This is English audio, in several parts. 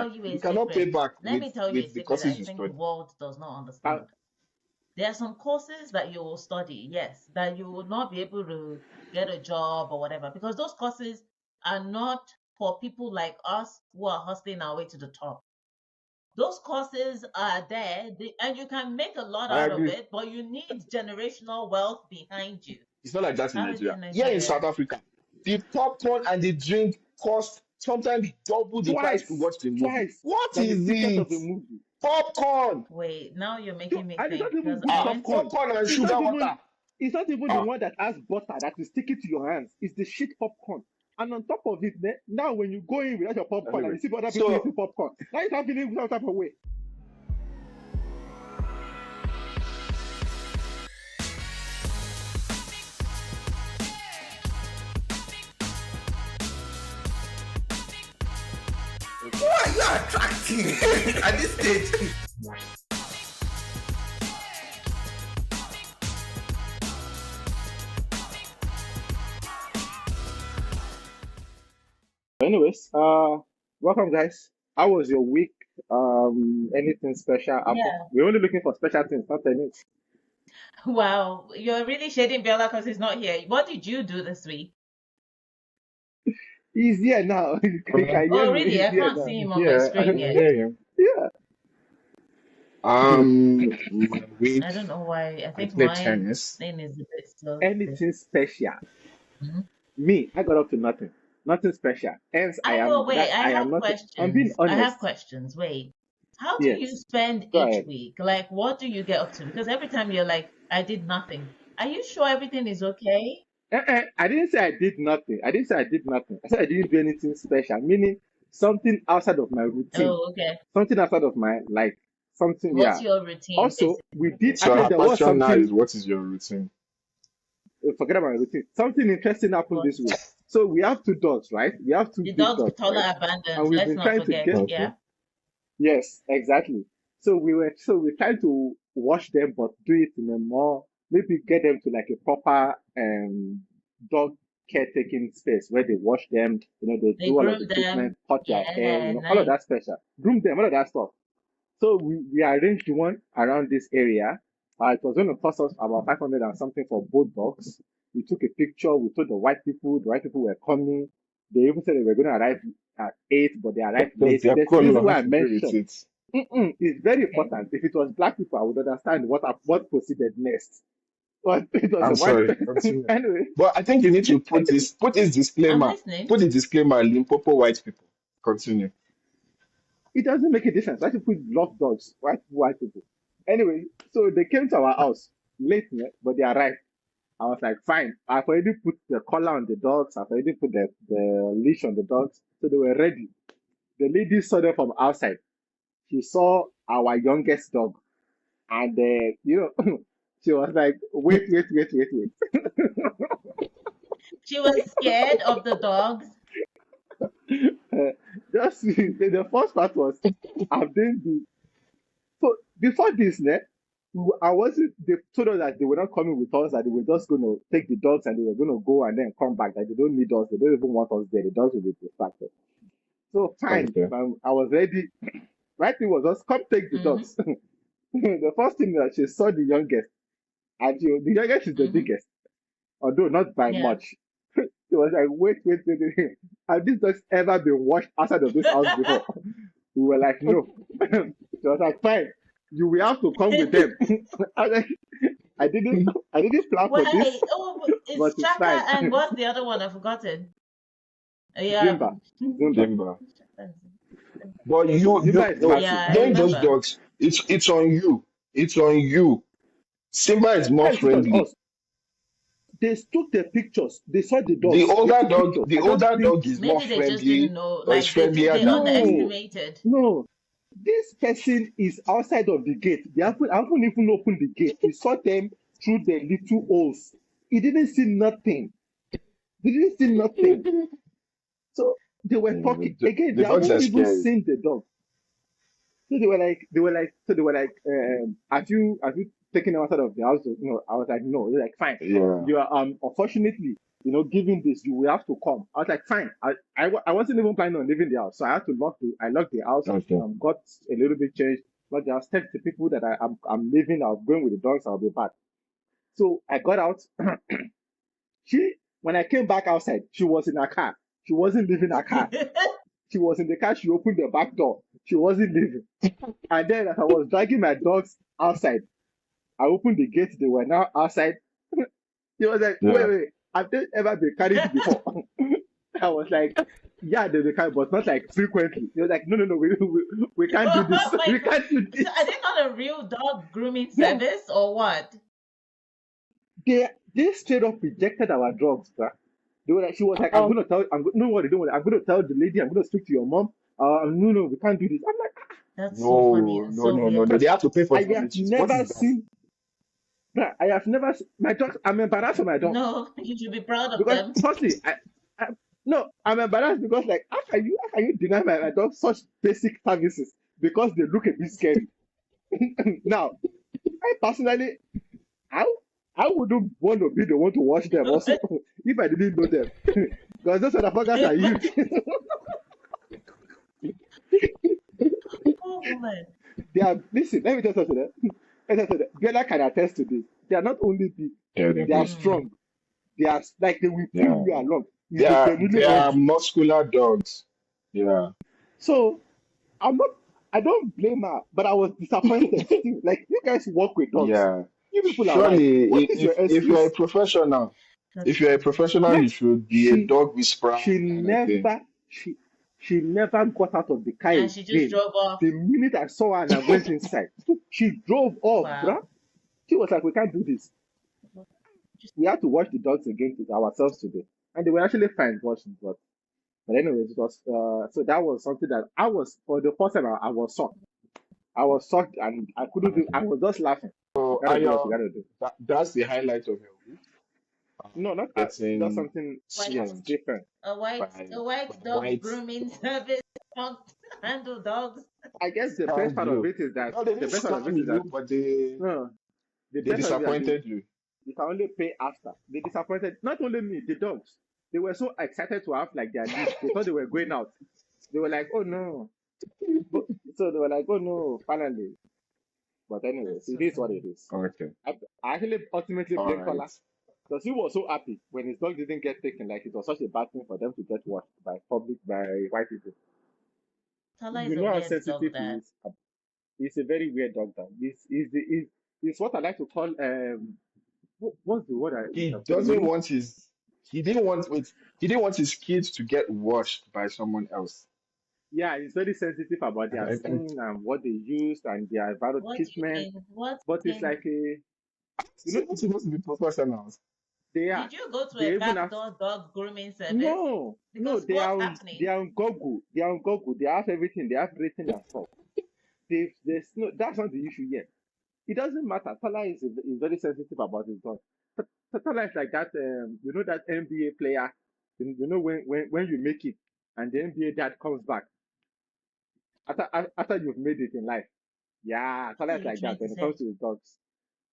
tell you a You cannot pay secret. back Let me tell you a with the secret that courses I you think the study. world does not Uh, understand. There are some courses that you will study, yes, that you will not be able to get a job or whatever, because those courses are not for people like us who are hustling our way to the top. Those courses are there, and you can make a lot I out of agree. it, but you need generational wealth behind you. It's not like that in How is it Nigeria. in Here in Nigeria? South Africa, the popcorn and the drink cost sometimes double the price to twice, watch the movie. twice What than the is ticket of it? a movie. Popcorn. Wait, now you're So, making me and it's think not even because good I went to. popcorn. Popcorn and It's not sugar even water. it's not even the Ah, one that has butter that is sticking to your hands. It's the shit popcorn. And on top of it, now when you go in without your popcorn and anyway. you see other people So eating popcorn, now you start feeling some type of way. Who are you attracting at this stage? Anyways, welcome guys. How was your week? Anything special happen? Yeah. We're only looking for special things, not anything. Wow, you're really shading Bella because he's not here. What did you do this week? He's here now. You can hear Oh, me. really? He's I here can't now. see him on my yeah, I screen can yet. hear you. Yeah. My week, I don't know why. I I think played mine tennis. thing is a bit slow today. Anything special? Mhm. Me, I got up to nothing. Nothing special. Hence, I I know, am wait, that I I am have not. I'm being questions. I have honest. questions. Wait, how do you Yes. spend Go each ahead. week? Like, what do you get up to? Because every time you're like, I did nothing. Are you sure everything is okay? I didn't say I did nothing. I didn't say I did nothing. I said I didn't do anything special, meaning something outside of my routine, Oh, okay. something outside of my like something. What's Yeah. your routine, Also, we basically? did So actually her there was question now something. is, what is your routine? Forget about my routine. Something interesting happened What? this week. So we have two dogs, right? We have two The big dog's dogs, toddler right? abandoned. And we've Let's been not trying to forget. get. Okay. Yeah. Yes, exactly. So we tried to wash them, but do it in a more maybe get them to like a proper dog caretaking space where they wash them, they They do all of the groom treatment, them. cut their hair, Yeah, all of nice. that special, groom them, all of that stuff. So we arranged one around this area. It was going to cost us about 500 and something for both dogs. We took a picture. We told the white people. The white people were coming. They even said they were going to arrive at 8, but they What arrived does late. their There's a color reason why have I to do with mentioned. it? It's very Okay. important. If it was black people, I would understand what proceeded next. But it was I'm a white sorry, person. continue. Anyway, But I think you need to put this I'm disclaimer. listening. Put the disclaimer, Limpopo white people. Continue. it doesn't make a difference. White people love dogs. White people. Anyway, so they came to our house late, but they arrived. I was like, fine. I've already put the collar on the dogs. I've already put the leash on the dogs. So they were ready. The lady saw them from outside. She saw our youngest dog. And, she was like, wait. She was scared of the dogs. Uh, just the first part was, I've done the. So before this, I wasn't. They told us that they were not coming with us, that they were just going to take the dogs and they were going to go and then come back. That they don't need us. They don't even want us there. The dogs will be distracted. So fine. Okay. I was ready. Right thing was just come take the Mm-hmm. dogs. The first thing that she saw the youngest, and the youngest is the Mm-hmm. biggest, although not by Yeah. much. She was like, wait. Have these dogs ever been washed outside of this house before? We were like, no. She was like, fine, you will have to come with them. I was like, I didn't I didn't plan for this, Wait, oh, but it's it's Chaka fine. and what's the other one? I've forgotten. Yeah. Zimba. Zimba. Timber. But you Zimba is no, massive. Yeah, I knowing those remember. dogs, it's on you. It's on you. Simba is more How is it on friendly. us? They took the pictures. They saw the dogs. They took pictures. The I don't older think dog is more Maybe they just didn't friendly know, or is like friendlier they than you. no, underestimated. no. This person is outside of the gate. They haven't even opened the gate. He saw them through the little holes. He didn't see nothing. They didn't see nothing. So they were talking again. The They dogs are haven't even scary. seen the dog. So they were like, have you taken them outside of the house? No, I was like, no. They're like, fine. Yeah. You are unfortunately giving this, you will have to come. I was like, fine. I wasn't even planning on leaving the house, so I had to I locked the house, Okay. got a little bit changed, but I was telling the people that I'm leaving, I'm going with the dogs, I'll be back. So I got out. When I came back outside, she was in her car. She wasn't leaving her car. She was in the car. She opened the back door. She wasn't leaving. And then as I was dragging my dogs outside, I opened the gate. They were now outside. He was like, wait, Yeah. wait, have they ever been carried before? I was like, yeah, they've been carried, but not like frequently. He was like, no, no, no, we can't do this. Oh my We God. can't do So this. are they not a real dog grooming Yeah, service or what? they straight up rejected our drugs, bruh. They were like, she was like, I'm Uh-uh. gonna tell, no worry, don't worry, I'm gonna tell the lady, I'm gonna speak to your mom. No, no, we can't do this. I'm like, That's so funny No, and no, so no, no, weird. no. They have to pay for I have damages. What never is that? seen, bruh, I have never seen my dogs. I'm embarrassed for my dogs No, you should be proud of because them. firstly, I no, I'm embarrassed because like, how can you deny my dogs such basic services because they look a bit scary? Now, I personally, I I wouldn't want to be the one to watch them also if I didn't know them. Because those motherfuckers are huge. Oh woman. They are, listen, let me tell you something. Let me tell you something. Bella can attest to this. They are not only big, Yeah, they're they are big. Mm. strong. They are like they will pull Yeah. you along They if they are genuinely they love are you. muscular dogs. Yeah. So I'm not I don't blame her, but I was disappointed still. Like you guys work with dogs. Yeah. You people are right. Surely, What is your if you're a excuse? professional, That's if you're a funny. professional, Yeah. you should be a She dog whisperer she kind of thing. never she never got out of the car And she just again. drove off. The minute I saw her and I went inside, she drove off, Wow. bruh. She was like, we can't do this. Just We had to watch the dogs again to ourselves today. And they were actually fine watching, but anyways, it was so that was something that I was for the first time I was shocked. I was shocked and I couldn't do I Okay. was just laughing. We So, gotta do what we gotta do. that's the highlight of your week. No, not that's Getting something white yes, smacked different. by a white dog white grooming service. Don't handle dogs. I guess the best scammed part of you. it is that No, they the didn't best part of it scam is that you, but they no, the they best part of it is that disappointed you. you can only pay after. They disappointed not only me, the dogs. They were so excited to have like their leash. They thought they were going out. They were like, oh no. But, so they were like, oh no, finally. But anyways, That's it so is what funny. it is. Okay. I actually ultimately All blame right. Kola because he was so happy when his dog didn't get taken. Like it was such a bad thing for them to get watched by white people. Tala is You a know how weird dog sensitive he dad. is. He's a very weird dog. That he's what I like to call what's the word He I'm telling doesn't you? want his he didn't want wait he didn't want his kids to get washed by someone else. Yeah, he's very sensitive about their And skin and what they used and their environment What treatment. in what But it's in like a you know it's not supposed to be professionals. they are did you go to a they even have backdoor dog grooming service? no Because what's they happening? are on Google they are on Google they have everything they have rating and stuff. There's no that's not the issue yet. It doesn't matter. Tala is very sensitive about his dog. Tala is like that that NBA player when you make it and the NBA dad comes back after you've made it in life. Yeah, What Tala are is you like that trying to when it say? comes to his dogs.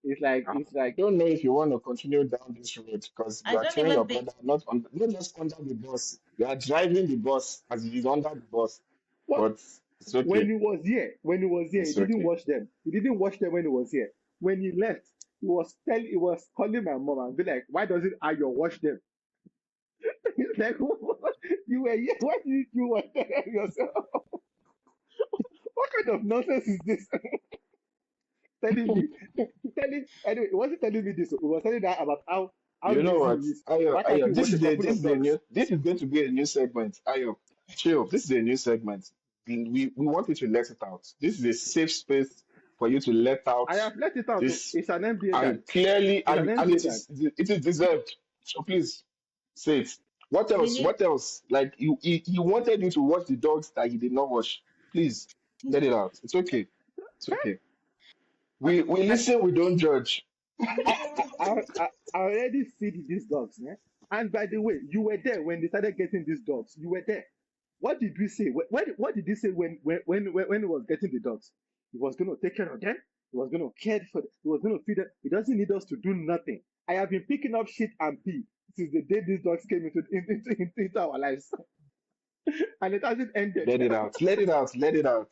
It's I like don't know if you want to continue down this road because I you are don't throwing your even think brother not just under the bus. You are driving the bus as he is under the bus. what But it's okay. when he was here, he It's didn't okay. watch them. He didn't watch them when he was here. When he left, he was calling my mom and be like, why doesn't Ayo watch them? He's like, you were here, why didn't you watch them yourself? What kind of nonsense is this? telling me, anyway, it wasn't telling me this. It was telling that about how You know lazy what? he is. Ayo, Why can't he Ayo, watch a couple this of is a dogs? new this is going to be a new segment. Ayo, chill. This is a new segment. We want you to let it out. This is a safe space for you to let out I have let it out. Oh. this It's an NBA dad. and clearly It's an and NBA dad. it is deserved. So please say it. What we else? need What else? Like he wanted you to watch the dogs that he did not watch. Please let it out. It's okay. It's okay. We I, listen, we don't judge. I already feed these dogs, man. And by the way, you were there when they started getting these dogs. You were there. What did we say? What did he say when he was getting the dogs? He was going to take care of them. He was going to care for them. He was going to feed them. He doesn't need us to do nothing. I have been picking up shit and pee since the day these dogs came into our lives, and it hasn't ended. Let it out. Let it out. Let it out.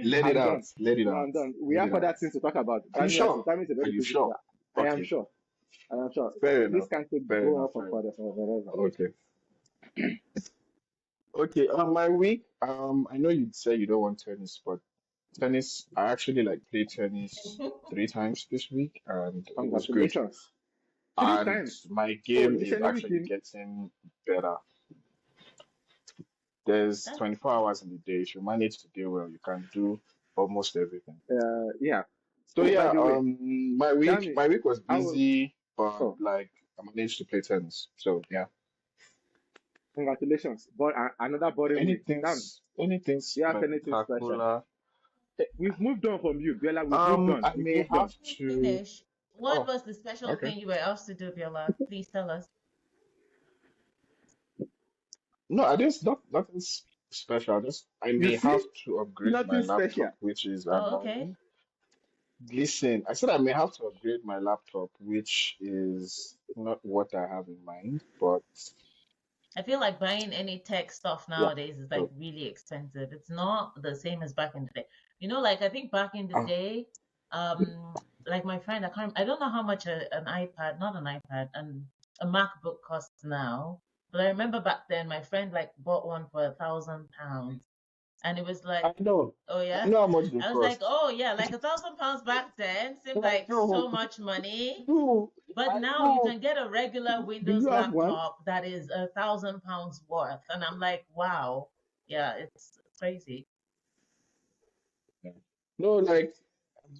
Let it I'm out. done. Let it No, out. I'm done. We Let have it other out. things to talk about. Are you sure? Time is a Are very you busy. sure? I am Okay. sure. I am sure. Fair This enough. can still Fair go on enough. for Fair enough. forever. Okay. Okay. My week. I know you say you don't want tennis, but tennis. I actually like played tennis 3 times this week, and it was good. Congratulations. Three And times. my Oh, game is initially actually weekend. getting better. There's That's 24 hours in the day. If you manage to do well, you can do almost everything. Yeah. So Oh, by yeah, the way, my tell week me. my week was I will. busy, but Oh, like I managed to play tennis. So yeah, congratulations. But another boring week. Damn. anything Do you have anything special? spectacular. We've moved on from you, Bella. We've moved on. I We've may moved on. have Let me to. finish. What Oh, was the special okay. thing you were asked to do, Biola? Please tell us. No, I just nothing special. Just I You may see, have to upgrade my nothing special. laptop, which is Oh, okay. annoying. Listen, I said I may have to upgrade my laptop, which is not what I have in mind, but I feel like buying any tech stuff yeah. nowadays is like So, really expensive. It's not the same as back in the day. Like I think back in the uh, day, like my friend, I don't know how much an iPad, not an iPad, a MacBook costs now. But I remember back then my friend like bought one for £1,000, and it was I like, know, oh I yeah. know how much they I was like, cost. oh yeah, like £1,000 back then seemed I like so know, much money. no, But I now you know. can get a regular Do you Windows have one? laptop that is £1,000 worth. And I'm like, wow. Yeah, it's crazy. Yeah. No, like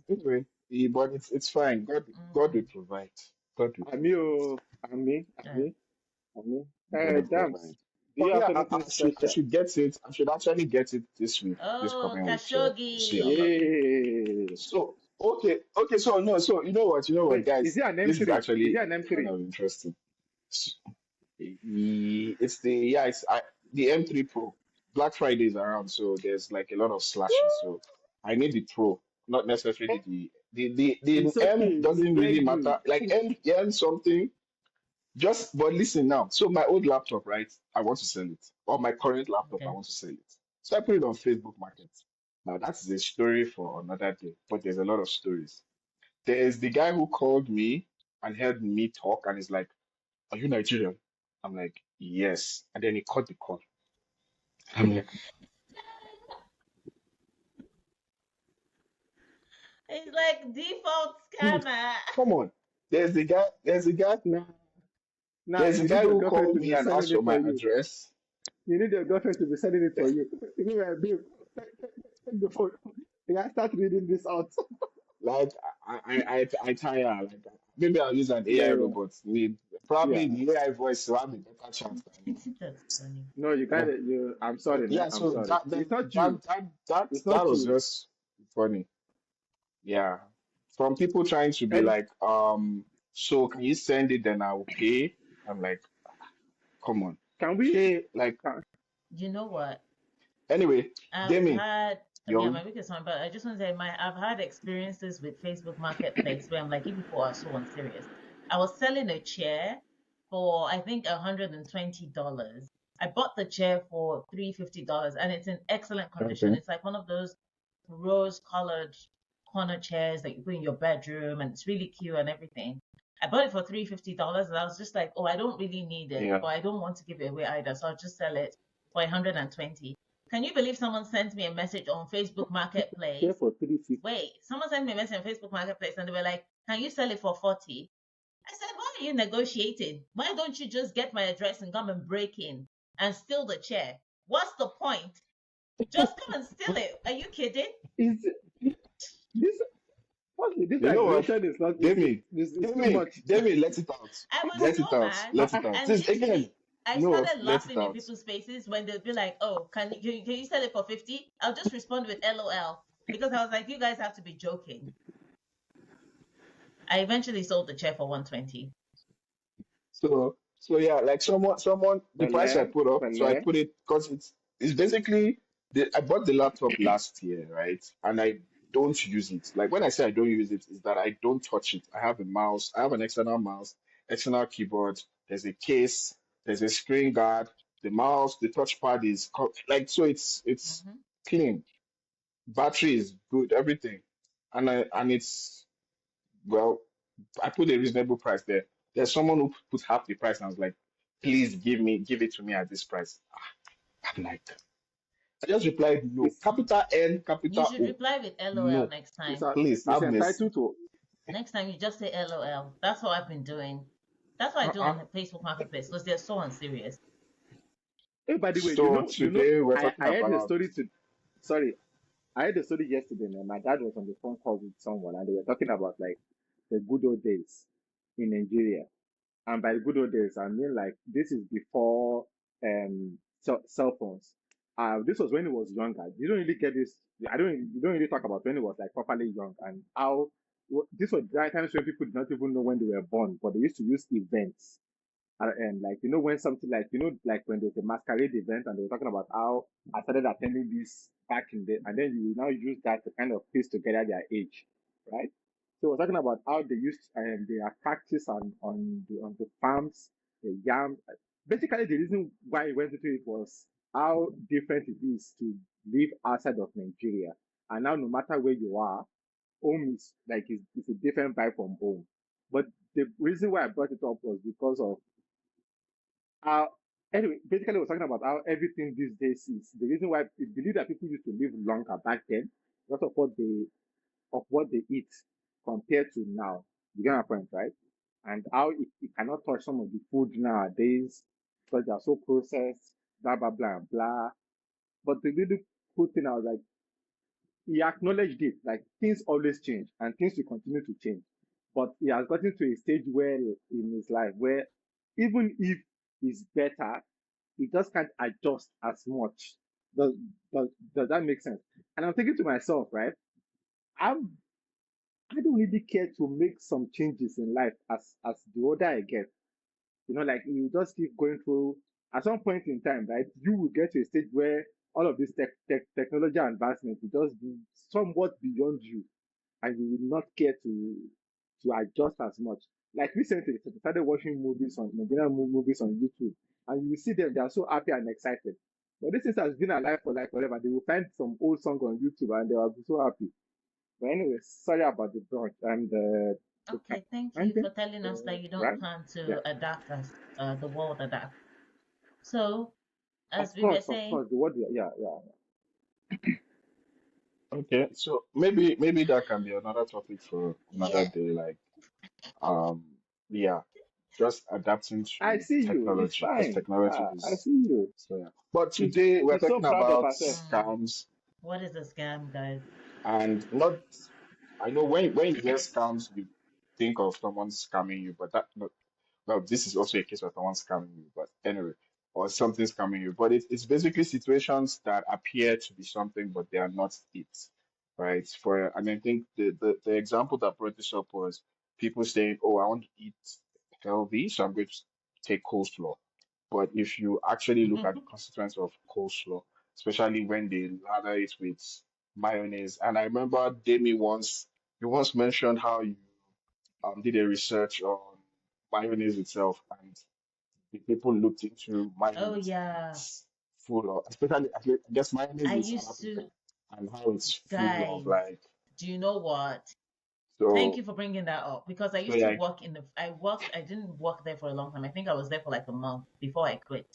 anyway, but it's fine. God will Mm, provide. God will Ami, provide. oh, yeah. Ami. God will Dams. provide. Do you But have yeah, anything I special? should get it. I should actually get it this week, this Oh, coming week. So we'll see how that goes. Khashoggi. Yay. So okay. So no, so you know what, Wait, is guys? it an This is M3? Is it actually an kind M3? of interesting. It's the yeah, the M3 Pro. Black Friday is around, so there's like a lot of slashes. So I need the Pro, not necessarily the It's M okay. We doesn't really beg matter. you. Like M something. Just but listen now. So my old laptop, right? I want to sell it, or my current laptop, I Okay. want to sell it. So I put it on Facebook Market. Now that's a story for another day, but there's a lot of stories. There's the guy who called me and heard me talk, and he's like, "Are you Nigerian?" I'm like, "Yes." And then he cut the call. I'm like, It's like default dude, scammer. come on. Now There's a you guy need your who girlfriend called to me be and selling asked for it my for you. address. You need your girlfriend to be selling it for you. You know, babe, take the phone. You gotta start reading this out. Like I tire. Like maybe I'll use an AI Yeah, robot. We probably yeah. the AI voice will have a better chance than me. That's funny. No, you Yeah. gotta. You. I'm So sorry, man. yeah, I'm so sorry. It's not you. It's that not was you. just funny. Yeah. From people trying to be And like, so can you send it then I'll pay? I'm like, come on. can we? Pay like Can, You know what? anyway, I've Demi, had, yeah, your my week is fine, but I just want to say I've had experiences with Facebook Marketplace where I'm like, you people are so unserious. I was selling a chair for I think $120. I bought the chair for $350 and it's in excellent condition. okay. It's like one of those rose colored corner chairs that you put in your bedroom and it's really cute and everything. I bought it for $350 and I was just like, oh, I don't really need it, Yeah. but I don't want to give it away either. So I'll just sell it for 120. Can you believe someone sent me a message on Facebook share Marketplace? for 350. Wait, someone sent me a message on Facebook Marketplace and they were like, can you sell it for 40? I said, why are you negotiating? Why don't you just get my address and come and break in and steal the chair? What's the point? Just come and steal it. Are you kidding? Is this? Honestly, this You know what? aggression is not. Demi, Is too much. Let it out. I was Let it so out. mad. Let it out. And This again, literally, I you know what? started Let it laughing in out. people's faces when they'd be like, oh, can you sell it for 50? I'll just respond with LOL because I was like, you guys have to be joking. I eventually sold the chair for 120. So yeah, like the price I Bele, put up, so I Bele. put it because it's basically I bought the laptop last year, right? And I don't use it. Like when I say I don't use it, is that I don't touch it. I have a mouse, I have an external mouse, external keyboard. there's a case, there's a screen guard, the mouse, the touchpad is like so it's Mm-hmm. clean. Battery is good, everything. And it's well, I put a reasonable price there. There's someone who put half the price and I was like, please give it to me at this price. I'm like, I just replied no. It's Capital N, You capital should O. reply with LOL No. next it's time. a, Please it's have mercy. entitled to Next time you just say LOL. That's what I've been doing. That's what I do uh-uh. on the Facebook Marketplace because they're so unserious. Hey, by the way, So today we're I, talking I heard a about story to sorry, I heard a story yesterday, man. My dad was on the phone call with someone and they were talking about like the good old days in Nigeria. And by the good old days, I mean like this is before cell phones. This was when he was younger. You don't really get this. You don't really talk about when he was like properly young and how this was the times when people did not even know when they were born, but they used to use events. And like when something like like when there's a masquerade event and they were talking about how I started attending this back in the and then you now use that to kind of piece together their age, right? So we're talking about how they used their practice on the farms, the yam. Basically, the reason why he went into it was how different it is to live outside of Nigeria. And now, no matter where you are, home is like it's a different vibe from home. But the reason why I brought it up was because of how anyway, basically, we're talking about how everything these days is the reason why we believe that people used to live longer back then because of what they eat compared to now. You get my point, right? And how it cannot touch some of the food nowadays because they are so processed, blah blah blah blah. But the little cool thing I was like, he acknowledged it, like things always change and things will continue to change. But he has gotten to a stage where in his life where even if it's better, he just can't adjust as much. Does, does that make sense? And I'm thinking to myself, right? I'm I don't really care to make some changes in life as the older I get. Like you just keep going through. At some point in time, right, you will get to a stage where all of this technology advancement will just be somewhat beyond you, and you will not care to adjust as much. Like recently, I started watching movies on Nigerian movies on YouTube, and you will see them; they are so happy and excited. But this thing has been alive for like forever. They will find some old song on YouTube, and they will be so happy. But anyway, sorry about the brunch and the Okay, thank you ending, for telling us that you don't right? plan Yeah, to adapt as the world adapts. So, of as we were course, of saying, course. The word, yeah, yeah. okay. So maybe that can be another topic for another yeah, day. Like um yeah, just adapting I to see you. It's technology because fine. technology I is see you. so yeah. But She's today we're she's so talking proud of about herself. mm, scams what is a scam, guys? and not I know when you hear scams you think of someone scamming you, but that not well, this is also a case of someone scamming you, but anyway, or something scamming you. But it's basically situations that appear to be something, but they are not it, right? And I think the example that brought this up was people saying, "Oh, I want to eat healthy, so I'm going to take coleslaw." But if you actually look at the constituents of coleslaw, especially when they lather it with mayonnaise, and I remember Demi you once mentioned how you did a research on mayonnaise itself, and the people looked into Oh mayonnaise and yeah, it's full of, especially I guess mayonnaise I is South used African, to, and how it's full of guys. like Do you know what? Thank so you for bringing that up because I so used to like work in the. I didn't work there for a long time. I think I was there for like a month before I quit.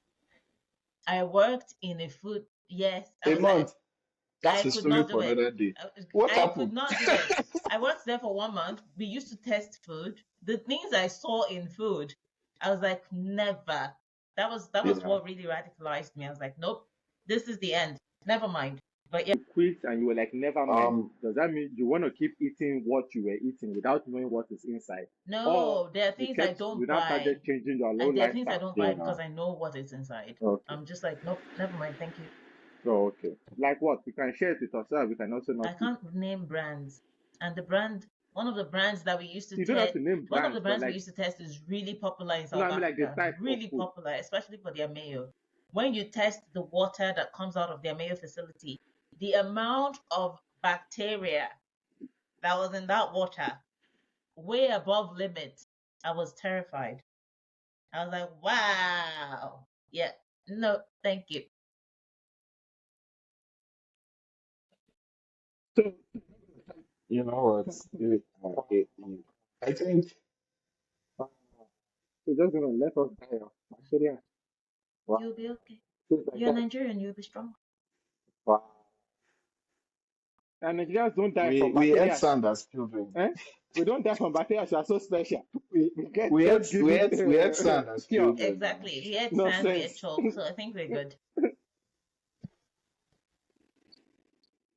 I worked in a food. Yes, I a was like, month. I That's a could story not do for it. another day. What I could happened? not do it. I worked there for 1 month. We used to test food. The things I saw in food, I was like, never. That was Yeah. what really radicalized me. I was like, nope, this is the end. Never mind. But yeah, You quit and you were like, never mind. Um. Does that mean you want to keep eating what you were eating without knowing what is inside? Or no, there are things I you don't now buy. started changing your low And there are things I lifestyle? don't buy Yeah. because I know what is inside. Okay. I'm just like, nope, never mind, thank you. Oh, okay. Like what? You can share it with us so that we can also not I eat. can't name brands. And the brand, one of the brands that we used to You don't have test, to name one of the brands, but brands we like, used to test is really popular in no, South I mean like the Africa. type of Really food. popular, especially for their mayo. When you test the water that comes out of their mayo facility, the amount of bacteria that was in that water, way above limit. I was terrified. I was like, wow. Yeah. No, thank you. So, You know what? I think so just gonna let us die of bacteria. Wow. You'll be okay. Things like You're that. Nigerian, you'll be strong. Wow. And Nigerians don't die from we ate bacteria. sand as children. Eh? We don't die from bacteria. We are so special. We get We God ate we given ate we ate sand as cure. children now. Exactly. We had sand, we had Nonsense. chalk, so I think we're good.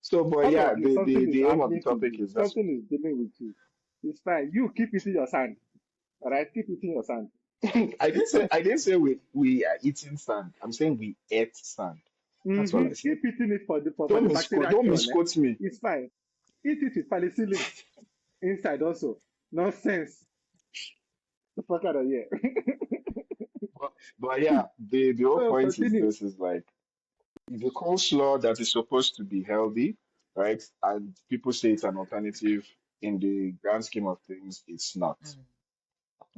So, but All yeah, of you, something is the aim of the happening to topic you. is just Something is dealing with you. It's fine. You keep eating your sand. All right? Keep eating your sand. I didn't say we are eating sand. I'm saying we ate sand. That's all I said. Keep eating it for the bacteria Don't cure. Ne? misquote me. It's fine. Eat it with penicillin inside also. Nonsense. The fuck out of here. But yeah, the whole So point is continue. this is like the coleslaw that is supposed to be healthy, right? And people say it's an alternative. In the grand scheme of things, it's not, Mm.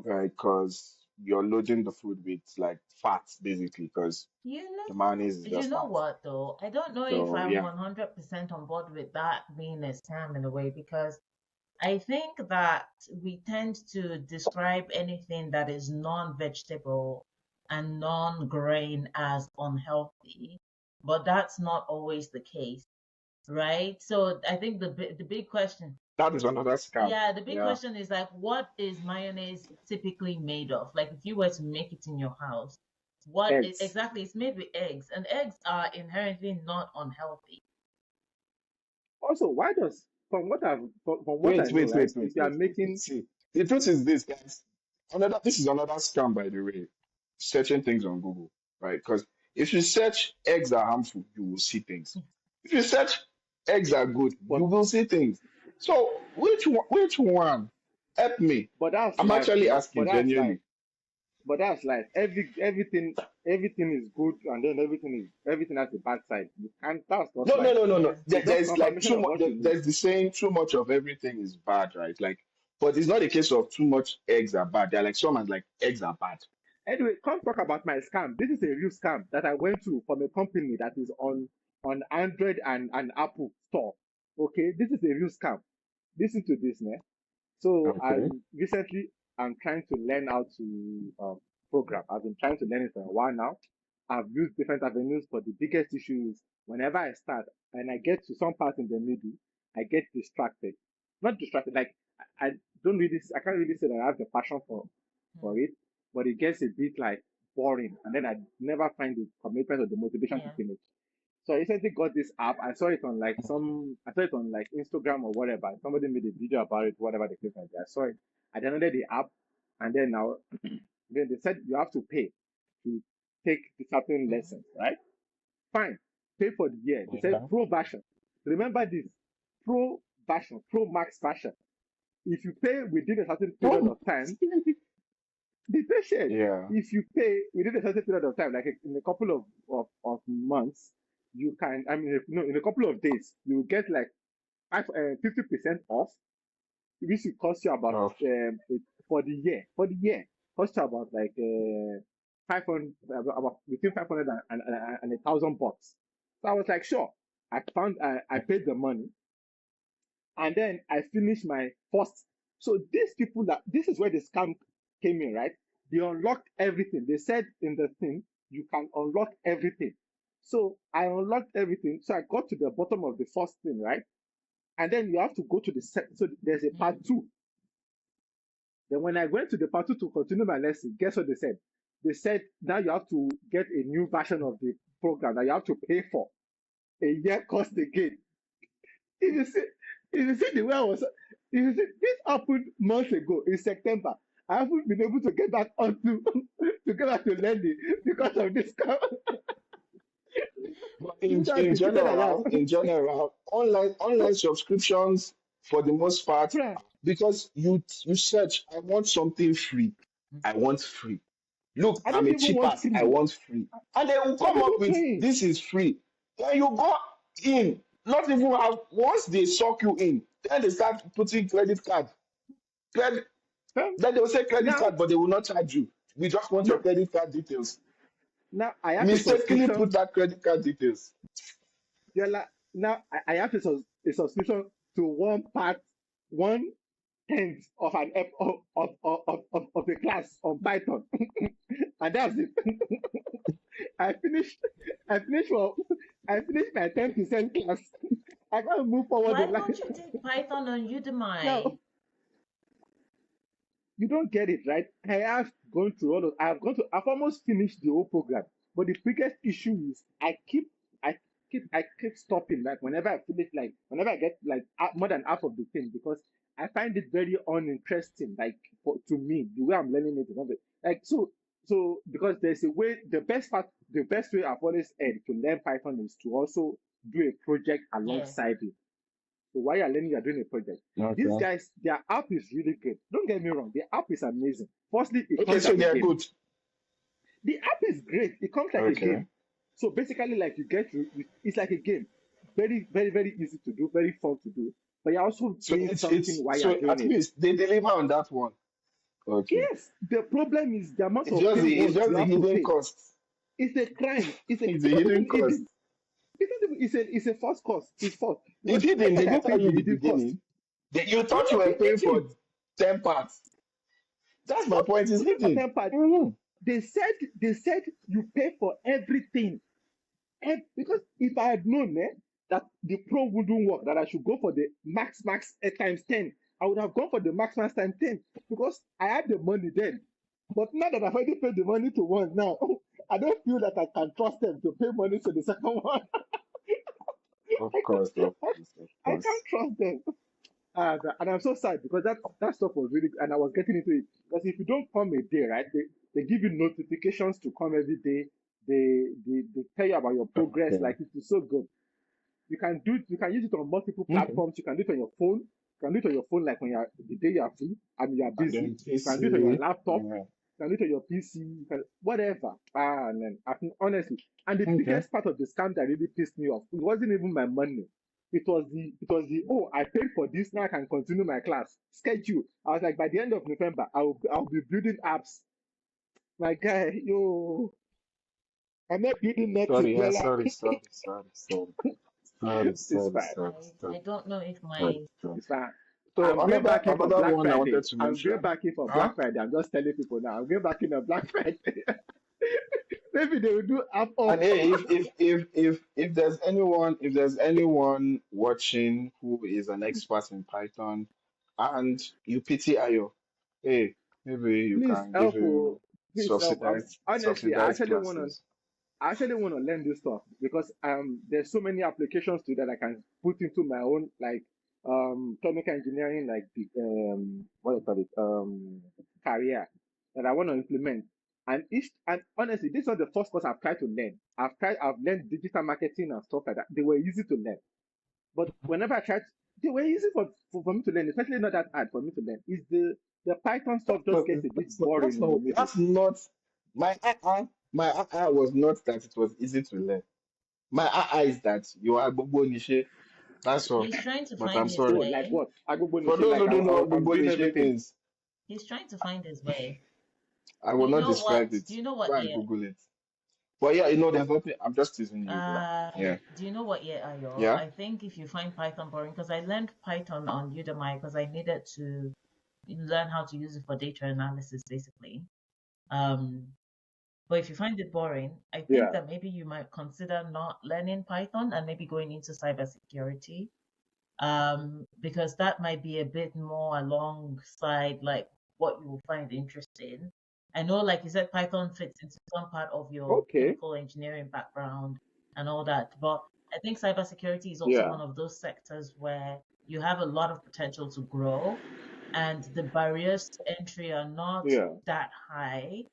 right? Because you're loading the food with like fat, basically, because the mayonnaise is You just know fat. what though? I don't know if So I'm yeah, 100% on board with that being a scam in a way because I think that we tend to describe anything that is non-vegetable and non-grain as unhealthy, but that's not always the case, right? So I think the big question, that is another scam. yeah, the big Yeah. question is like, what is mayonnaise typically made of? Like, if you were to make it in your house, Eggs. exactly? It's made with eggs, and eggs are inherently not unhealthy. Also, why does from what I Wait, know, wait, right? wait, wait, If you are wait, wait. making See, the truth is this, guys. This is another scam, by the way. Searching things on Google, right? Because if you search eggs are harmful, you will see things. If you search eggs are good, but you will see things. So which one? Which one? Help me. but that's I'm life actually now. asking genuinely. But that's life. Everything is good, and then everything has a bad side. You can't. That's not No, no, life. no, no, no. Yeah. It's just There's like confirmation too of much. what you know. There's the saying, too much of everything is bad, right? Like, but it's not a case of too much eggs are bad. They're like someone's like eggs are bad. Anyway, come talk about my scam. This is a real scam that I went to from a company that is on Android and Apple store. Okay, this is a real scam. Listen to this, man. So Okay. I'm trying to learn how to program. I've been trying to learn it for a while now. I've used different avenues, but the biggest issue is whenever I start and I get to some part in the middle, I get distracted. Not distracted, like I don't really, I can't really say that I have the passion for Mm. it, but it gets a bit like boring, and then I never find the commitment or the motivation to Yeah. finish. So I recently got this app. I saw it on like Instagram or whatever. Somebody made a video about it, whatever the case might be. I saw it. I downloaded the app, and then now, then they said you have to pay to take the certain Hmm. lessons, right? Fine, pay for the year. They said Yeah. pro version. Remember this, pro version, pro max version. If you pay within a certain period Oh, of time, be patient. yeah. If you pay within a certain period of time, like in a couple of months, you can, I mean, no, in a couple of days, you will get like 50% off, which will cost you about, Oh, for the year, cost you about like 500, about between 500 and 1,000 bucks. So I was like, sure. I paid the money, and then I finished my first. So these people this is where the scam came in, right? They unlocked everything. They said in the thing, you can unlock everything. So I unlocked everything. So I got to the bottom of the first thing, right? And then you have to go to so there's a Hmm. part two. Then when I went to the part two to continue my lesson, guess what they said? They said now you have to get a new version of the program that you have to pay for a year cost again. If you see, if you see the way I was, if you see, this happened months ago in September. I haven't been able to get back onto to get back to learning because of this. but This is how in defeated I general, online subscriptions for the most part, am. because you search, I want something free. I want free. Look, I I'm don't a even cheap want ass. I free. want free. And they will I'm come up even with paying. this is free. Then you go in, not even have, once they suck you in, then they start putting credit card. Credit, Huh? then they will say credit Now, card, but they will not charge you. We just want your Now, credit card details. now I have a Mistakenly put subscription. that credit card details. Now I have a subscription to one tenth of an of the class on Python, and that's it. I finished. I finished for. I finished my 10% class. I can't move forward Why in life don't you take Python on now. Udemy? You don't get it, right? I have gone through all of, I've almost finished the whole program. But the biggest issue is I keep stopping. Like whenever I finish, like whenever I get like more than half of the thing, because I find it very uninteresting. Like to me, the way I'm learning it is not like because there's a way. The best way I've always heard to learn Python is to also do a project Yes, alongside it. So while you're learning, you're doing a project. These Okay. guys, their app is really good. Don't get me wrong, the app is amazing. Firstly, it Okay, comes so like a they're game. good. The app is great. It comes like a Okay. game. So basically, like it's like a game. Very, very, very easy to do, very fun to do. But you're also So doing something it's while you're so doing at it. least they deliver on that one. Okay. Yes, the problem is the amount of It's paywalls just you the have to hidden pay. cost. It's a crime. It's It's a not hidden even cost. it's not even it's a false cost. It's false. It was It's the fact hidden. They that I didn't tell paid you the in the hidden cost. beginning. You thought you No, were they paying for didn't. 10 parts. That's my No, point. It's you pay for hidden. 10 parts. Mhm. They said you pay for everything. Because if I had known that the pro wouldn't work, that I should go for the max times 10, I would have gone for the max times 10 because I had the money then. But now that I've already paid the money to one now, I don't feel that I can trust them to pay money to the second one. Of I course, of can't, course, of I can't course. trust them. And I'm so sad because that stuff was really good and I was getting into it. Because if you don't come a day, right, they give you notifications to come every day. They tell you about your progress. Okay. Like it is so good. You can use it on multiple Okay. platforms. You can do it on your phone. You can do it on your phone like when you're the day you're free and you're And busy. then You can do it on your PC. laptop. Yeah. You can do it on your PC. You can whatever. And then I think honestly, and the Okay. biggest part of the scam that really pissed me off, it wasn't even my money. It was the oh, I paid for this, now I can continue my class schedule. I was like, by the end of November, I'll be building apps. My guy, yo, I'm not building nothing, Sorry, yeah, Bella. sorry, sorry, sorry, sorry. Sorry, It's sorry, fine. sorry, I sorry, don't know if sorry, my sorry. It's fine. So I'm going another back in for Black one I wanted Friday. to I'm going mention. back in for Huh? Black Friday. I'm just telling people now. I'm going back in on Black Friday. Maybe they will do app off. And hey, if there's anyone watching who is an expert in Python and you pity Ayo, hey, maybe you Please can give help. him Please help. Honestly, subsidized classes. I actually want to learn this stuff because there's so many applications to that I can put into my own like chemical engineering like the what do you call it career that I want to implement. And honestly, this was the first course I've tried to learn. I've learned digital marketing and stuff like that. They were easy to learn. But whenever I tried, they were easy for me to learn, especially not that hard for me to learn. Is the Python stuff just But gets a bit boring in the middle. that's not my was not that it was easy to learn. My is that you are Gbogbo Nishe. That's all. he's trying to But find I'm his Oh, sorry. like way. what? Agogo For Nishi, those like who don't know what I'm Gbogbo doing Nishe everything. means, He's trying to find his way. I Do will you not know describe what? it. Do you know Go what and year? Google it. But yeah, there's nothing. I'm just teasing you, blah. Yeah. Do you know what year, Ayo? Yeah. I think if you find Python boring, because I learned Python on Udemy because I needed to learn how to use it for data analysis, basically. Um, but if you find it boring, I think Yeah, that maybe you might consider not learning Python and maybe going into cybersecurity. Because that might be a bit more alongside like what you will find interesting. I know, like you said, Python fits into some part of your okay. chemical engineering background and all that, but I think cybersecurity is also Yeah, one of those sectors where you have a lot of potential to grow, and the barriers to entry are not yeah. that high.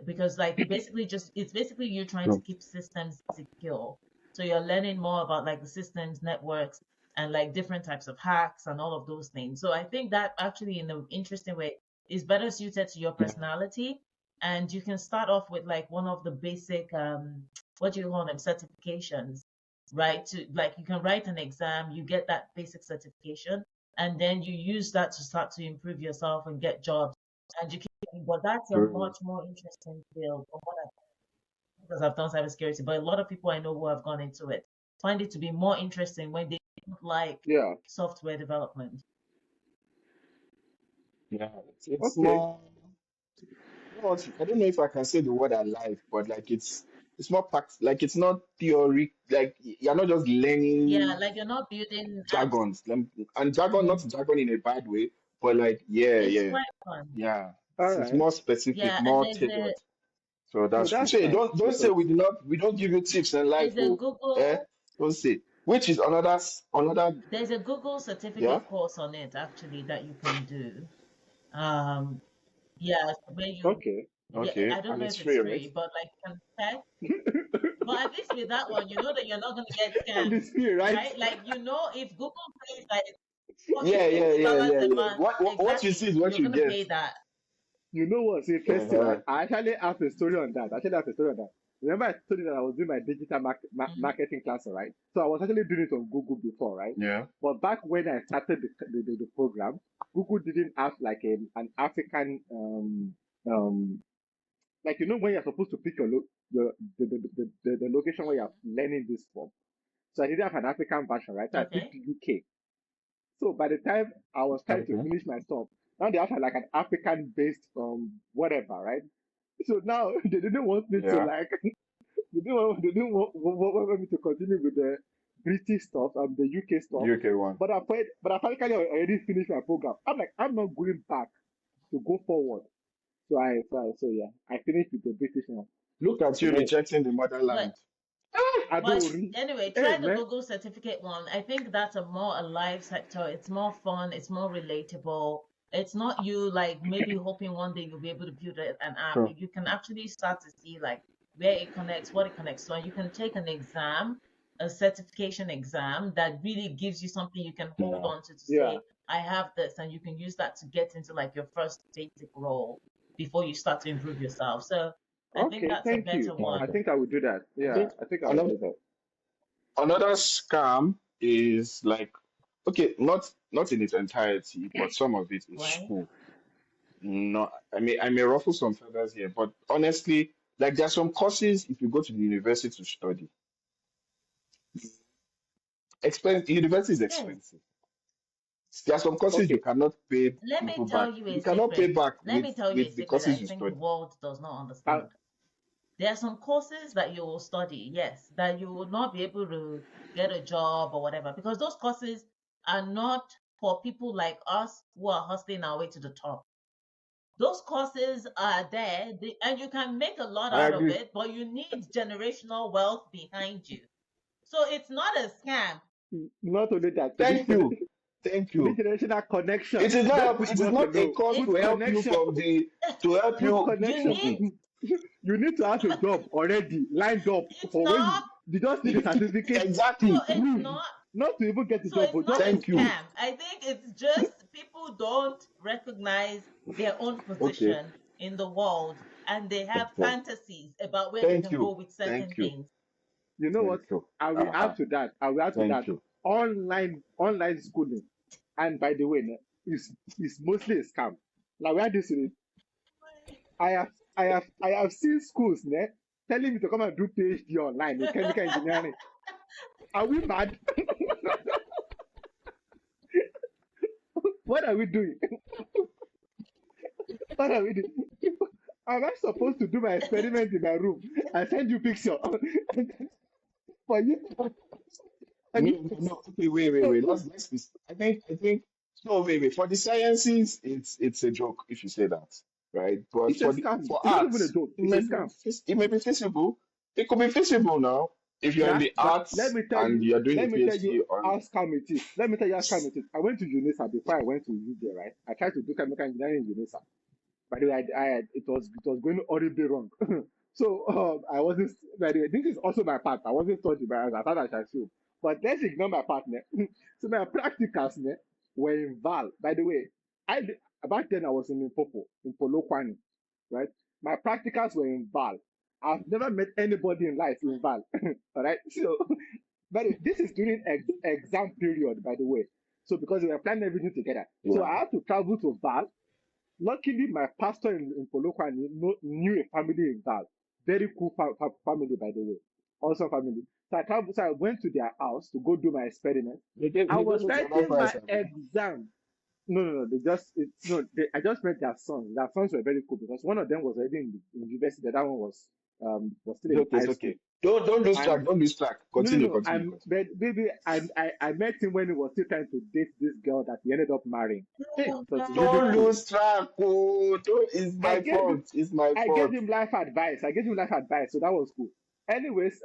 Because like it's basically you trying to True. keep systems secure. So you're learning more about like the systems, networks, and like different types of hacks and all of those things. So I think that actually in an interesting way is better suited to your personality. And you can start off with like one of the basic what do you call them, certifications, right? To like you can write an exam, you get that basic certification, and then you use that to start to improve yourself and get jobs. And you But that's a True. much more interesting field from what because I've done cybersecurity, but a lot of people I know who have gone into it find it to be more interesting when they don't like Yeah. software development. Yeah, it's Okay. more. You know what? I don't know if I can say the word alive, but like it's more packed. Like it's not theory. Like you're not just Yeah, learning like you're not building apps. jargons. And jargon, not Mm. jargon in a bad way, but like yeah, It's yeah, quite fun. yeah. All It's right. more specific, Yeah, and more tailored. So No, that's true. that's Say fine don't say because we don't give you tips in life. there's a Oh, eh? Google Don't say which is another. there's a Google Yeah. certificate course on it actually that you can do. Um, yeah, where you okay. yeah, Okay, I don't and know it's if it's free, right? free, but like you can test. But at least with that one, you know that you're not going to get And scammed, it's free, right? right? Like you know, if Google says that it's Yeah, yeah, fifty yeah, dollars yeah, a yeah. month, What you see exactly, is what you're you going to get. pay that. You know what's interesting, Uh-huh. right? I actually have a story on that. I actually have a story on that. Remember, I told you that I was doing my digital Mm, marketing class, right? So I was actually doing it on Google before, right? Yeah. But back when I started the program, Google didn't have like an African like you know when you're supposed to pick your the location where you're learning this from. So I didn't have an African version, right? So I picked okay. UK. So by the time I was trying to Okay. finish my stuff, now they have like an African based whatever, right? So now they didn't want me to Yeah. like they didn't want me to continue with the British stuff and the UK stuff. UK one. But I finally already finished my program. I'm like I'm not going back to go forward. So yeah, I finished with the British one. Look at you And then rejecting the But motherland. I don't but worry. anyway, Hey try the man, Google certificate one. I think that's a more alive sector. It's more fun. It's more relatable. It's not you like maybe hoping one day you'll be able to build an app. True. You can actually start to see like where it connects, what it connects to, and you can take an exam, a certification exam that really gives you something you can hold Yeah. on to yeah. say, I have this, and you can use that to get into like your first basic role before you start to improve yourself. So I think Okay, that's a thank you. better I one. Okay. think I would do that. I Yeah, think I think I would another do that. another scam is like okay, not in its entirety, but some of it is Right? school. No, I may ruffle some feathers here, but honestly, like there are some courses if you go to the university to study, university is Yes. expensive. There are some courses you Okay. cannot pay Let me people tell back. you a You cannot pay secret. back Let with me tell you a with the secret I courses you think the study. world does not Uh, understand. There are some courses that you will study, yes, that you will not be able to get a job or whatever, because those courses are not for people like us who are hustling our way to the top. Those courses are there, and you can make a lot I out of agree. it, but you need generational wealth behind you. So it's not a scam. not only that, Thank you. Thank you need you. generational It connection. is Don't not put it is wealth not a alone. course It's to Put help you connection. from the to help Put you. you connection. need Mm-mm. You need to have a job already lined up it's for when not you just need a certificate so Exactly. to it's prove, not not to even get the So job, it's but not just a to Thank you. prove. scam. I think it's just people don't recognize their own Okay. position in the world and they have Okay. fantasies about where they Thank can go you. with certain Thank you. things. You know what? Thank you. I will Uh-huh. add to that. I will add to Thank that. you. Online schooling. And by the way, is mostly a scam. Like we had this I have seen schools telling me to come and do PhD online in chemical engineering. Are we mad? What are we doing? What are we doing? Am I supposed to do my experiment in my room and send you picture for you? No, And no, no. Okay, wait. so Let's be. I think. No, wait. For the sciences, it's a joke if you say that, right? But it's a scam. for It's not even a arts, joke. it It's a may be scam. it may be feasible. It could be feasible now if you're in the But let arts me tell and you, you're doing a let me tell PhD you on. how scam it is. Let me tell you how scam it is. I went to UNISA before I went to UJ, right? I tried to do chemical engineering in UNISA. By the way, it was going horribly wrong. So I wasn't. By the way, this is also my part. I wasn't studying, but I thought I should assume. But let's ignore my partner. So my practicals were in Val. By the way, back then I was in Limpopo, in Polokwane, right? My practicals were in Val. I've never met anybody in life in Val. All right. So, but this is during exam period, by the way. So because we were planning everything together, so Yeah. I had to travel to Val Luckily, my pastor in Polokwane knew a family in Gal. Very cool family, by the way. Awesome family. So so I went to their house to go do my experiment. I They gave was me your writing advice, my Abby. exam. No. They just no. I just met their sons. Their sons were very cool because one of them was already in university. The other one was still It's in okay, high it's school. okay. Don't lose And track. Don't lose track. Continue, no. continue, continue. But baby, I met him when he was still trying to date this girl that he ended up marrying. Hey, Oh it was really God. Don't cool. lose track. Oh, don't, it's I my gave him fault. It's my I gave fault. him life advice. I gave him life advice, so that was cool. Anyways,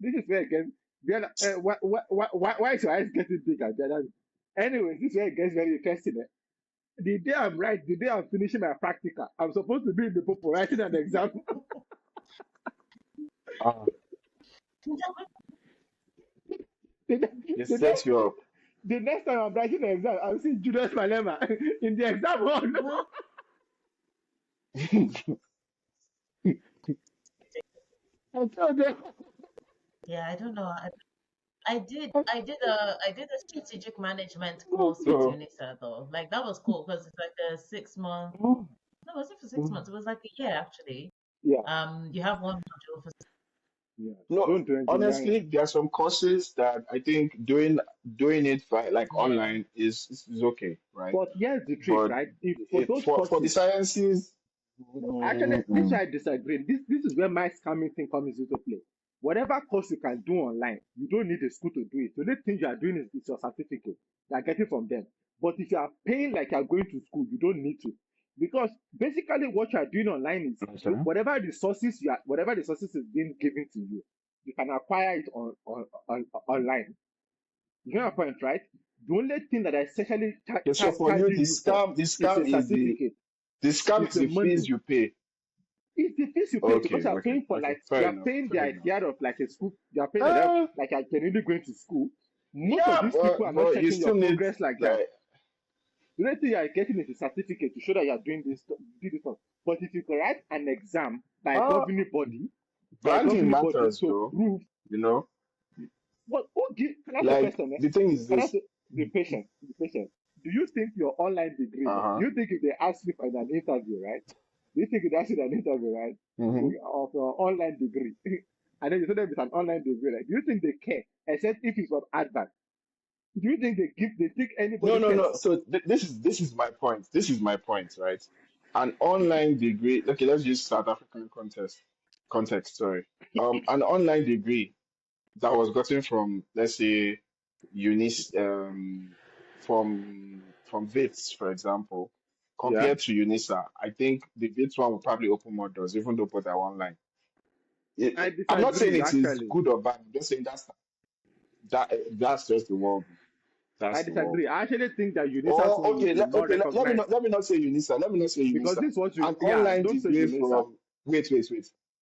this is where again, why is your eyes getting bigger? Anyways, this is where it gets very interesting. The day I'm finishing my practical, I'm supposed to be in the popo writing an exam. Ah, the, they the set next you up. the next time I'm writing an exam, I'll see Julius Malema in the exam hall. What? I told them, Yeah, I don't know. I did a strategic management course with So, UNISA though. Like that was cool because it's like a 6 month. No, was it for 6 months? It was like a year actually. yeah, You have one module for yeah, no, don't do engineering. honestly, there are some courses that I think doing it like yeah. online is okay, right? But here's the trick, But right? If for those for the courses, sciences, actually, this is why mm-mm. I disagree. This is where my scamming thing comes into play. Whatever course you can do online, you don't need a school to do it. The only thing you are doing is your certificate. You are getting from them. But if you are paying like you are going to school, you don't need to. Because basically what you are doing online is Okay. whatever resources is being given to you, you can acquire it online. You know my point, right? The only thing that I essentially Okay, so for you, charging you for the is a scam is certificate, the scam is is the the money. fees you pay. It's the fees you pay because Okay, you are okay, paying for okay. like Fair you are enough. paying the Fair enough. idea of like a school. You are paying the idea of Uh, like I can really going to school. Most of yeah, these people are not but you checking your still need progress like that. like The only thing you are getting is a certificate to show that you are doing this, do this stuff. But if you can write an exam uh by branding governing body matters to though, prove you know. what, can I ask a Like question? the thing is Can I this. ask be patient? Be patient. Do you think your online degree? Do Uh-huh. you think if they ask you for an interview, right? Do you think if they ask you an interview, right, Mm-hmm. of your online degree, and then you tell them it's an online degree, right? Do you think they care? Except if it's from advert. Do you think they think No, anybody no, no. cares? So this is my point. This is my point, right? An online degree. Okay, let's use South African context. Sorry. An online degree that was gotten from, let's say, unis from VITS, for example, Yeah, compared to UNISA, I think the VITS one will probably open more doors, even though both are online. I I'm not saying disagree. it is Actually, good or bad. I'm just saying that's just the world. I That's the world. disagree. I actually think that UNISA's Oh, one will okay. be more Let me recognized not say UNISA. Let me not say because UNISA. this was An you. Yeah, online don't say degree UNISA. from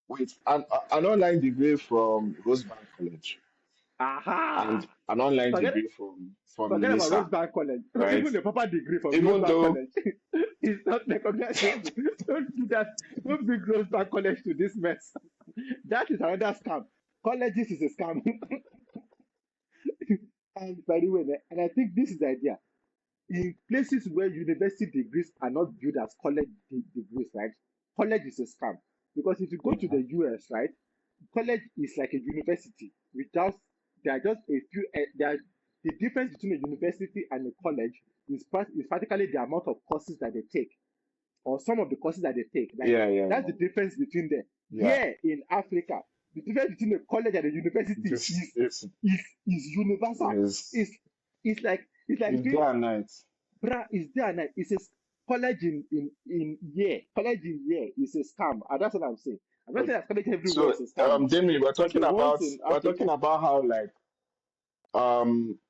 wait. An online degree from Rosebank College and Aha! an online Forget degree from Forget about UNISA, Rosebank College. right? Even a proper degree from Even Rosebank though College is not recognized. Don't do that. Don't bring Rosebank College to this mess. That is another scam. Colleges is a scam. And by the way, and I think this is the idea. In places where university degrees are not viewed as college degrees, right? College is a scam. Because if you go to the Mhm. US, right, college is like a university without there are just a few there are, the difference between a university and a college is practically the amount of courses that they take or some of the courses that they take. Like Yeah, yeah, that's the difference between them. yeah. Here in Africa, the difference between a college and a university This is universal. is It's like day doing and night. is there and it says college in year. College in year is a scam. And that's what I'm saying. I'm not Okay. saying that college everywhere So, is a scam, Demi, but the ones in we're talking Africa, about how like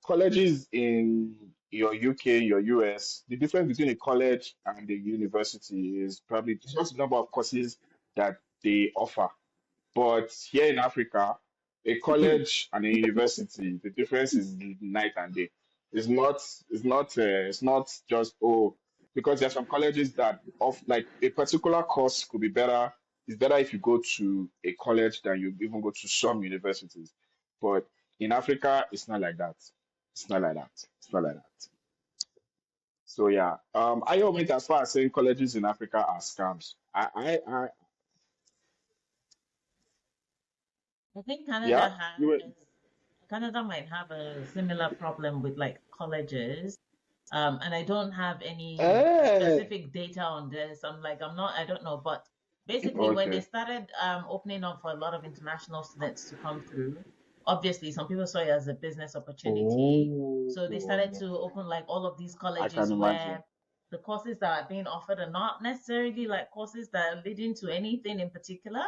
colleges in your UK, your US, the difference between a college and a university is probably just the number of courses that they offer. But here in Africa, a college and a university, the difference is night and day. It's not just because there are some colleges that of like a particular course could be better. It's better if you go to a college than you even go to some universities. But in Africa, it's not like that. It's not like that. It's not like that. So yeah, I went as far as saying colleges in Africa are scams. I think Yeah. You were, Canada might have a similar problem with like colleges. And I don't have any Eh. specific data on this. I don't know. But basically, when they Okay. started opening up for a lot of international students to come through, obviously, some people saw it as a business opportunity. So they started to Oh, open like all of these I can colleges imagine. where the courses that are being offered are not necessarily like courses that are leading to anything in particular.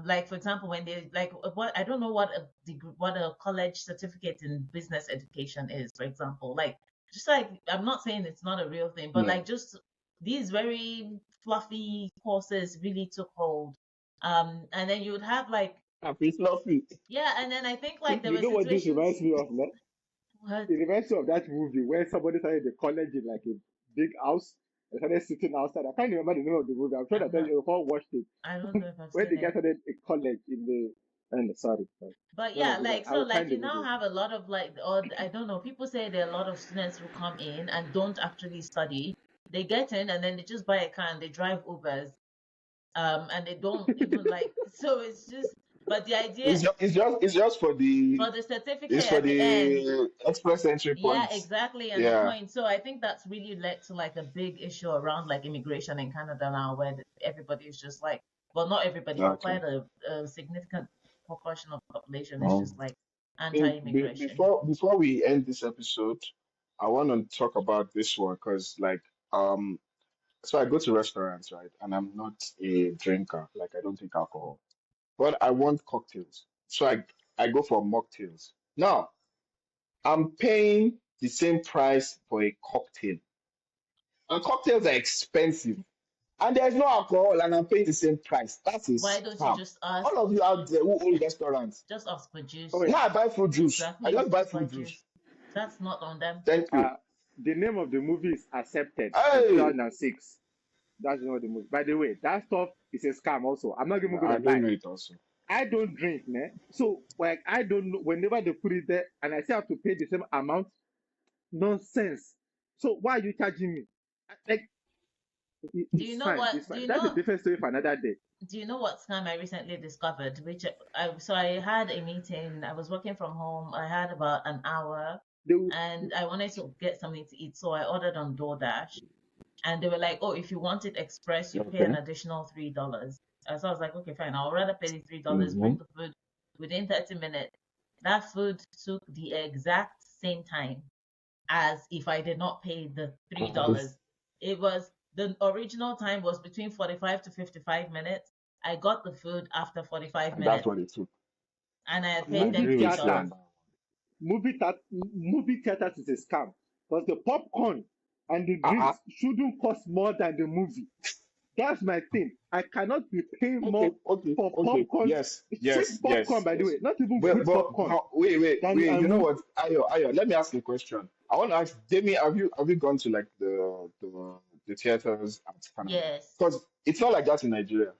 Like for example, when they like what I don't know what a degree, what a college certificate in business education is, for example. Like just like I'm not saying it's not a real thing, but Yeah. like just these very fluffy courses really took hold. And then you would have like Happy fluffy. yeah, and then I think like there you were know what this reminds situations me of, man? what It reminds me of that movie where somebody started the college in like a big house and started sitting outside. I can't remember the name of the movie. I'm sure I'm that not you all watched it. I don't know if I've When seen the guy it. started a college in the, and sorry, But one yeah, of the guys, like I so will like find the you now movie. have a lot of like or I don't know, people say there are a lot of students who come in and don't actually study. They get in and then they just buy a car and they drive Ubers. And they don't even like so it's just but the idea It's just for the it's certificate for at the end, the express entry yeah, points. exactly, and the Yeah. point. So I think that's really led to like a big issue around like immigration in Canada now where everybody is just like well not everybody but Okay. quite a significant proportion of the population is just Um, like anti-immigration. before we end this episode, I want to talk about this one because so I go to restaurants, right? And I'm not a drinker, like I don't drink alcohol. But I want cocktails. So I go for mocktails. Now, I'm paying the same price for a cocktail. And cocktails are expensive. And there's no alcohol, and I'm paying the same price. That Why is don't you scam. just ask All of you out there who own restaurants, just ask for Oh juice? yeah, now I buy fruit juice. I Exactly, just buy just buy fruit juice. juice. That's not on them. Thank you. uh, the name of the movie is Accepted in Hey, 2006. That's the name of the movie. By the way, that stuff is a scam also. I'm not even I gonna don't lie. know it also. I don't drink, man. So like I don't know whenever they put it there and I still have to pay the same amount. Nonsense. So why are you charging me? Like Do you it's know fine. what? It's fine. That's a different story for another day. Do you know what scam I recently discovered? So I had a meeting. I was working from home. I had about an hour, They will, and I wanted to get something to eat. So I ordered on DoorDash, and they were like, "Oh, if you want it express, you pay an Okay. additional $3." So I was like, "Okay, fine. I'll rather pay the $3. Mm-hmm. Bring the food within 30 minutes." That food took the exact same time as if I did not pay the $3. It was the original time was between 45 to 55 minutes. I got the food after 45 And that's minutes what it took. and I had I paid them movie agree with you theater, on $3. that. movie theaters is a scam because the popcorn and the Uh-uh. drinks shouldn't cost more than the movie. That's my thing. I cannot be paying Okay, more okay, for okay. popcorn, Yes, cheap yes, popcorn yes, by the yes. way, not even But good but popcorn wait, than wait. a You know movie. what? Ayo, let me ask you a question. I want to ask Demi, have you gone to like the theaters at Canada? Yes. Because it's not like that in Nigeria.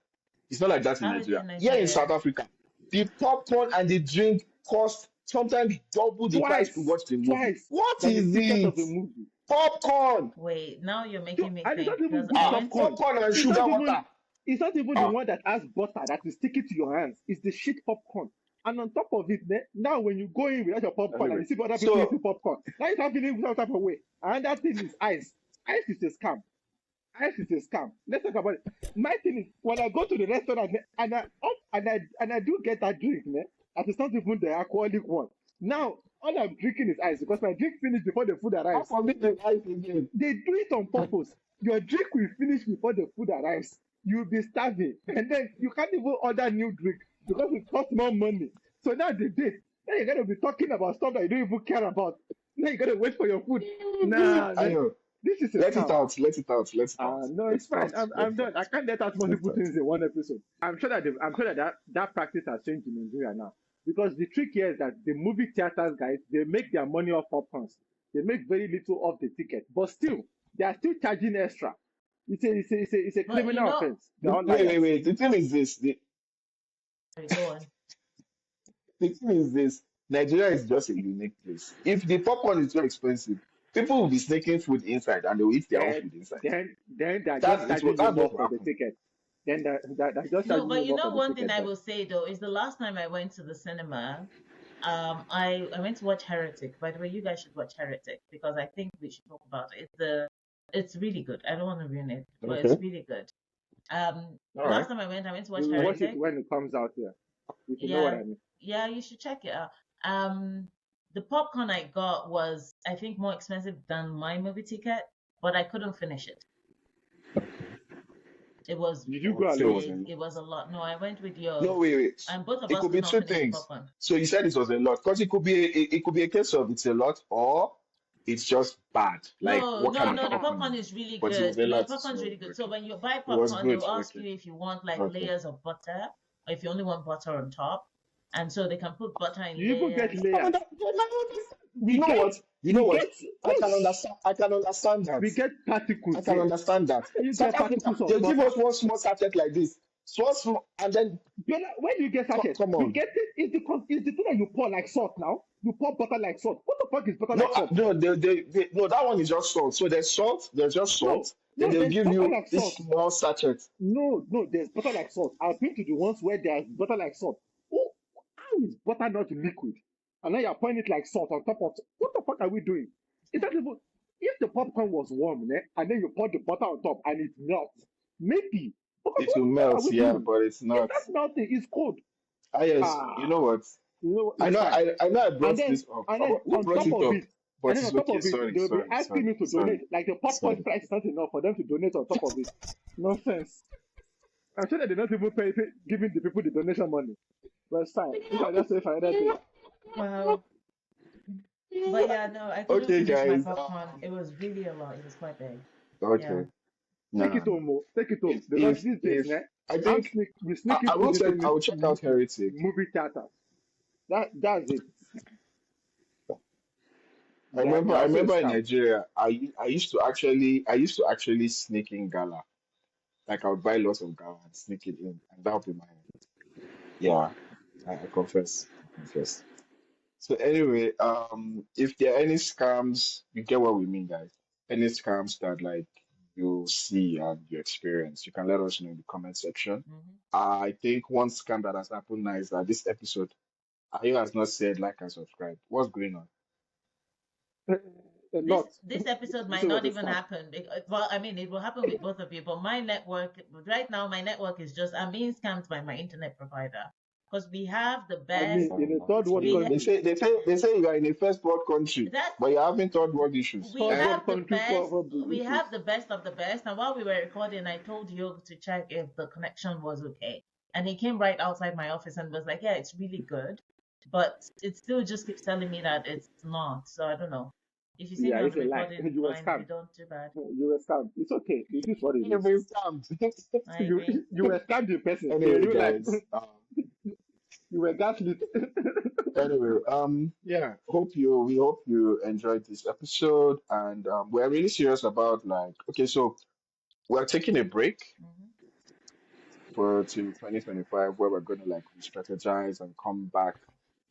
It's not like that in How is it Nigeria. in Here in Nigeria? South Africa, the popcorn and the drink cost sometimes double the price to watch the movie. Twice What than the is ticket of it? the movie. Popcorn. Wait, now you're So, making me and it's not think even because good I Ah, went. popcorn. popcorn and It's not sugar even water. it's not even the Ah, one that has butter that is sticky to your hands. It's the shit popcorn. And on top of it, now when you go in without your popcorn and anyway. you see other people So eating popcorn, now you start feeling some type of way. And that thing is ice. Ice is a scam. Ice is a scam. Let's talk about it. My thing is when I go to the restaurant and I do get that drink, that is not even the alcoholic one. Now all I'm drinking is ice because my drink finished before the food how arrives. come this is ice again? They do it on purpose. Your drink will finish before the food arrives. You'll be starving, and then you can't even order new drink because it costs more money. So now the date, now you're gonna be talking about stuff that you don't even care about. Now you gotta wait for your food. Nah, man, Ayo, this is a let it scam. out, let it out, let it out, No, let it's it fine. out, let I'm it done. I out, can't let out let it multiple out. things in one episode. I'm sure that practice has changed in Nigeria now. Because the trick here is that the movie theaters guys they make their money off popcorns. They make very little off the ticket, but still they are still charging extra. It's a But you criminal know, offense. They're all Wait, wait, liars. wait. The thing is this. sorry, go on. The thing is this. Nigeria is just a unique place. If the popcorn is too expensive, People will be sneaking food inside and they'll eat their own Then food inside. then they're just charging you That's more what will for the happen. ticket. Then they're just No, charging but you you more for know the one thing ticket. I Then will say though is the last time I went to the cinema, I went to watch Heretic. By the way, you guys should watch Heretic because I think we should talk about it. It's really good. I don't want to ruin it, but it's Okay. really good. All Last right. time I went to we watch will watch it Heretic. when it comes out here. If you know what Yeah, I mean. yeah, you should check it out. Um, the popcorn I got was, I think, more expensive than my movie ticket, but I couldn't finish it. It was Did I you would go say it alone? was a it lot. was a lot. No, I went with No, you, wait. and both of It us could could be not two finish the things. popcorn. So you said it was a lot because it could be a case of it's a lot or it's just bad. Like No, what no, kind of no. The popcorn popcorn is it? is really But it good. was a The lot. popcorn is So really good. So okay, when you buy it was popcorn, good. they'll ask Okay, you if you want like okay. layers of butter or if you only want butter on top. And so they can put butter in You even get layers. layers. You We know get what? You know we what? get I can push. understand. I can understand that. We get I particles can here. understand How that. can you South get Africa, particles of they give butter? us one small sachet like this, small, small, and then Where do you get sachet? come We on. get it. Is the thing that you pour like salt now? You pour butter like salt. What the fuck is butter No, like salt? no, no. That one is just salt. So there's salt. There's just No, salt. Then no, they'll there's give butter you like this salt. small sachet. No, no, there's butter like salt. I've been to the ones where there's butter like salt. Oh, how is butter not liquid? And now you're pouring it like salt on top of. What the fuck are we doing? Is that even? If the popcorn was warm, and then you pour the butter on top and it melts, maybe. Because It will what are melt, we yeah, doing? but it's It's not. not melting. It's cold. Ah, yes. You Ah, know what? it's fine. I know. I And brought then this up. and then Who brought it up? and But then it's on top okay. of it, Sorry, they'll be sorry, asking sorry, you to donate. sorry, Like the popcorn sorry. price is not enough for them to donate on top of it. Nonsense. I'm sure that they're not even giving the people the donation money. But it's fine. You can just say for another day. Wow. But yeah, no, I couldn't Okay, finish my guys. popcorn. It was really a lot. It was quite big. Yeah. Okay. Take it Nah. home, Mo. Take it home. Because If these days, if I I'm think we sneaking I will food check. I into will check out Heretic. movie theaters. That's it. I They're also a remember in scam. Nigeria, I used to actually sneak in gala. Like I would buy lots of gala and sneak it in, and that would be my yeah. I confess. I confess. So anyway, if there are any scams, you get what we mean, guys. Any scams that like you see and you experience, you can let us know in the comment section. Hmm. I think one scam that has happened now is that this episode, Ayo has not said like and subscribe. What's going on? A This lot. this episode This might was not a even scam. happen. Well, I mean, it will happen with both of you, but my network right now, my network is just I'm being scammed by my internet provider because we have the I best. mean, in a third world We ha- country, They say you are in a first world country, that's but you're having third world issues. we third Eh? world have the country best. problem We issues. have the best of the best. And while we were recording, I told Yog to check if the connection was okay, and he came right outside my office and was like, "Yeah, it's really good," but it still just keeps telling me that it's not. So I don't know. If you see Yeah, me on it's the a lie. recording, You were fine. If you scammed. don't, too bad. You were scammed. It's okay. It is what it You've is. been scammed. I You agree. you were scammed in person. In Anyway, real life, guys. you were gaslit. Anyway, yeah. We hope you enjoyed this episode, and we're really serious about like, okay, so we're taking a break Hmm. for to 2025 where we're going to like re-strategize and come back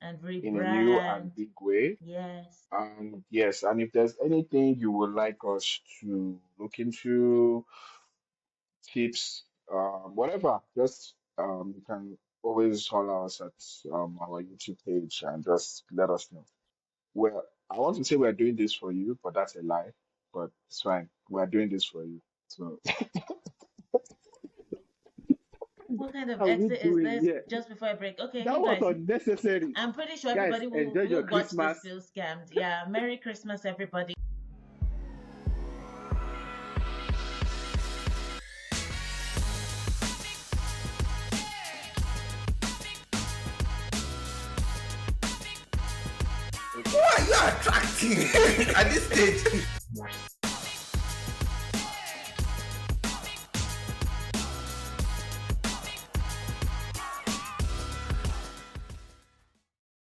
And in a new rebrand. and big way. Yes. And yes, and if there's anything you would like us to look into, tips, whatever, just you can always holler us at our YouTube page and just let us know. Well, I want to say we're doing this for you, but that's a lie. But it's fine. We're doing this for you. So What kind of How are we exit is doing this? here? Just before I break. Okay, That you was guys. unnecessary. I'm pretty sure Guys, everybody enjoy who your watched this Christmas. feels scammed. Yeah. Merry Christmas, everybody. Who are you attracting at this stage?